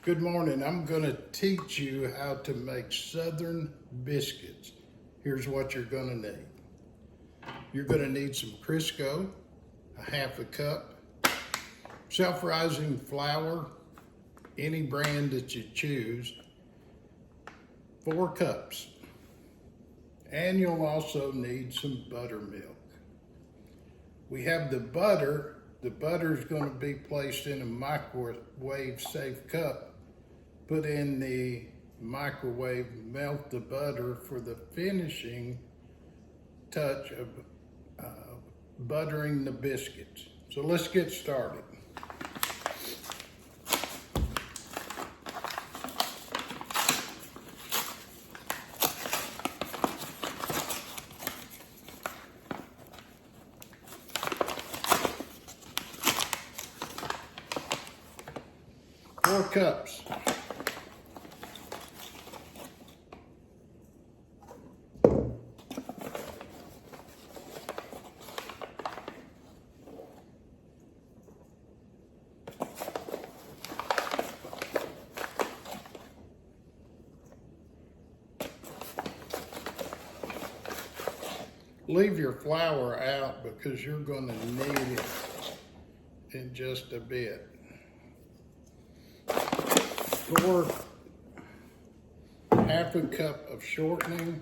Good morning. I'm going to teach you how to make Southern biscuits. Here's what you're going to need. You're going to need some Crisco, a half a cup, self-rising flour, any brand that you choose, 4 cups. And you'll also need some buttermilk. We have the butter. The butter is going to be placed in a microwave safe cup. Put in the microwave, melt the butter for the finishing touch of buttering the biscuits. So let's get started. Four cups. Leave your flour out because you're going to need it in just a bit. Pour half a cup of shortening.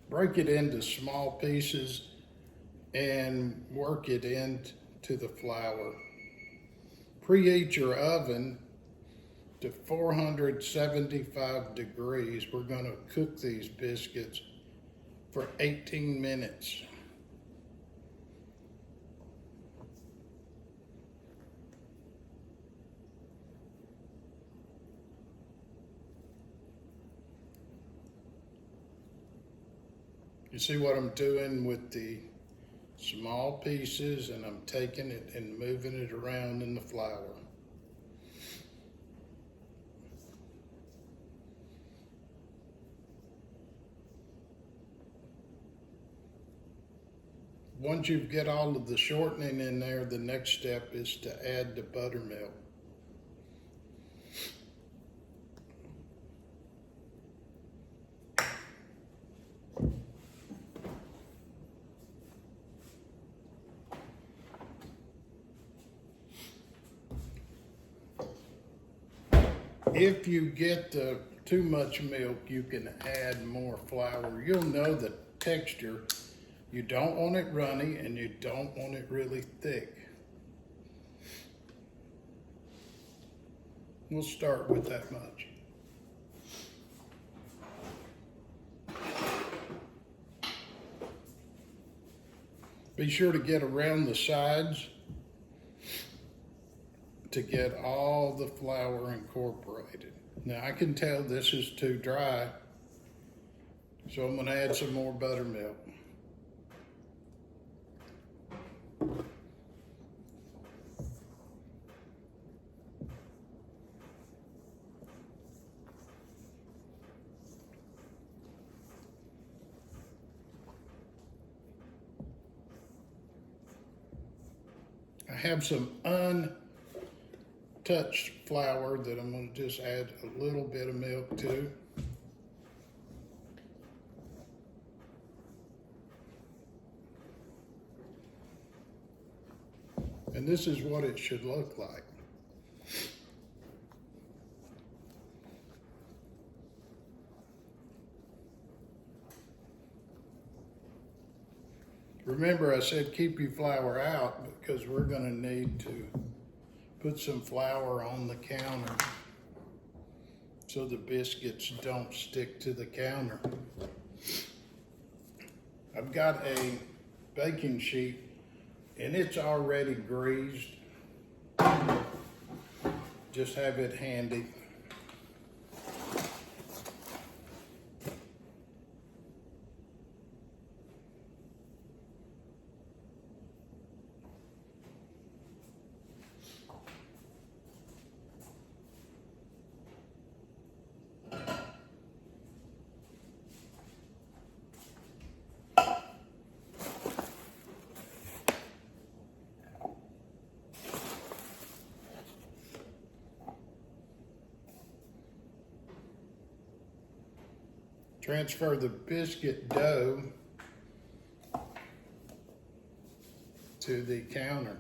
Break it into small pieces and work it into the flour. Preheat your oven to 475 degrees. We're going to cook these biscuits for 18 minutes. You see what I'm doing with the small pieces, and I'm taking it and moving it around in the flour. Once you get all of the shortening in there, the next step is to add the buttermilk. If you get too much milk, you can add more flour. You'll know the texture. You don't want it runny and you don't want it really thick. We'll start with that much. Be sure to get around the sides to get all the flour incorporated. Now I can tell this is too dry, so I'm gonna add some more buttermilk. I have some untouched flour that I'm going to just add a little bit of milk to. And this is what it should look like. Remember, I said keep your flour out because we're going to need to put some flour on the counter so the biscuits don't stick to the counter. I've got a baking sheet and it's already greased. Just have it handy. Transfer the biscuit dough to the counter.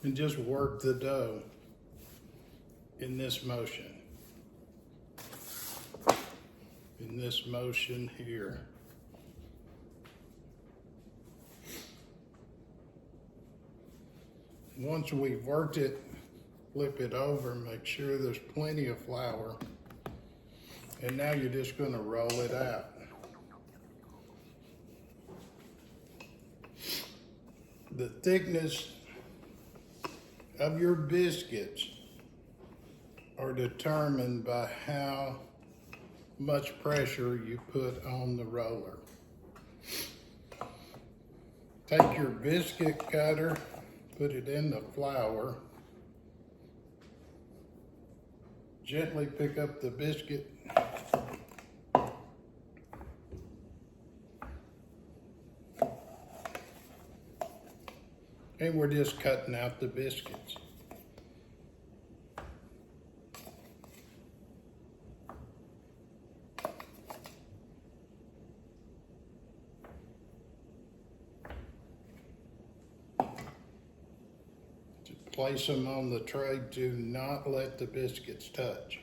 And just work the dough in this motion. In this motion here. Once we've worked it, flip it over, make sure there's plenty of flour. And now you're just going to roll it out. The thickness of your biscuits are determined by how much pressure you put on the roller. Take your biscuit cutter, put it in the flour, gently pick up the biscuit, and we're just cutting out the biscuits. To place them on the tray, do not let the biscuits touch.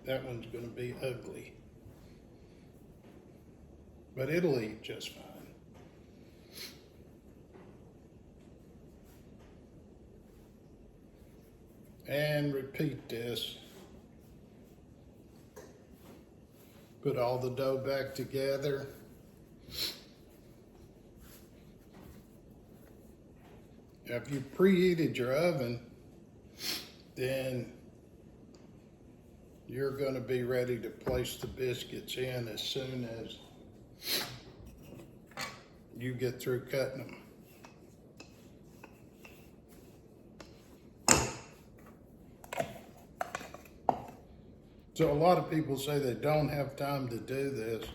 That one's going to be ugly, but it'll eat just fine. And repeat this. Put all the dough back together. If you preheated your oven, then you're going to be ready to place the biscuits in as soon as you get through cutting them. So a lot of people say they don't have time to do this.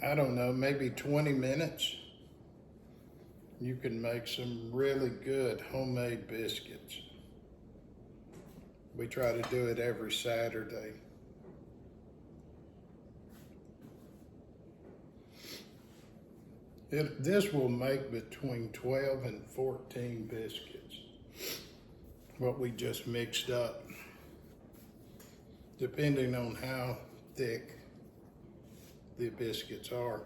I don't know, maybe 20 minutes. You can make some really good homemade biscuits. We try to do it every Saturday. This will make between 12 and 14 biscuits, what we just mixed up, depending on how thick the biscuits are.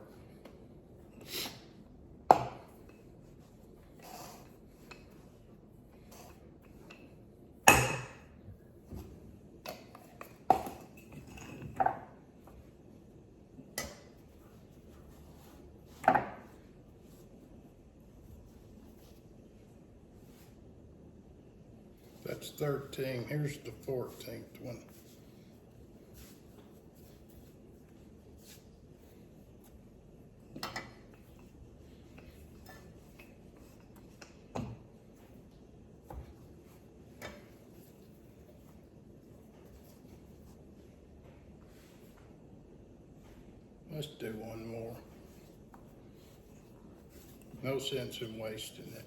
That's 13. Here's the 14th one. Let's do one more. No sense in wasting it.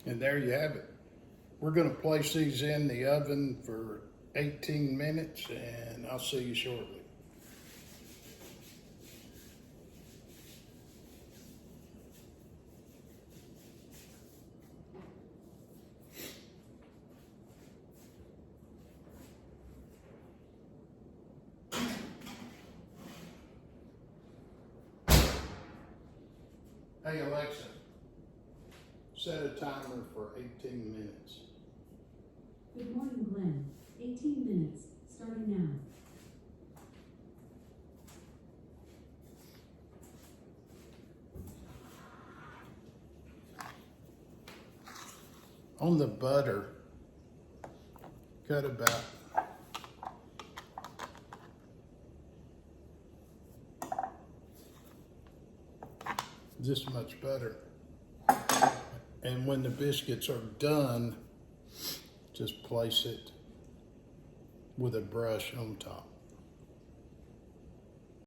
And there you have it. We're going to place these in the oven for 18 minutes, and I'll see you shortly. Hey Alexa, set a timer for 18 minutes. Good morning, Glenn. 18 minutes, starting now. On the butter, cut about this much butter. And when the biscuits are done, just place it with a brush on top.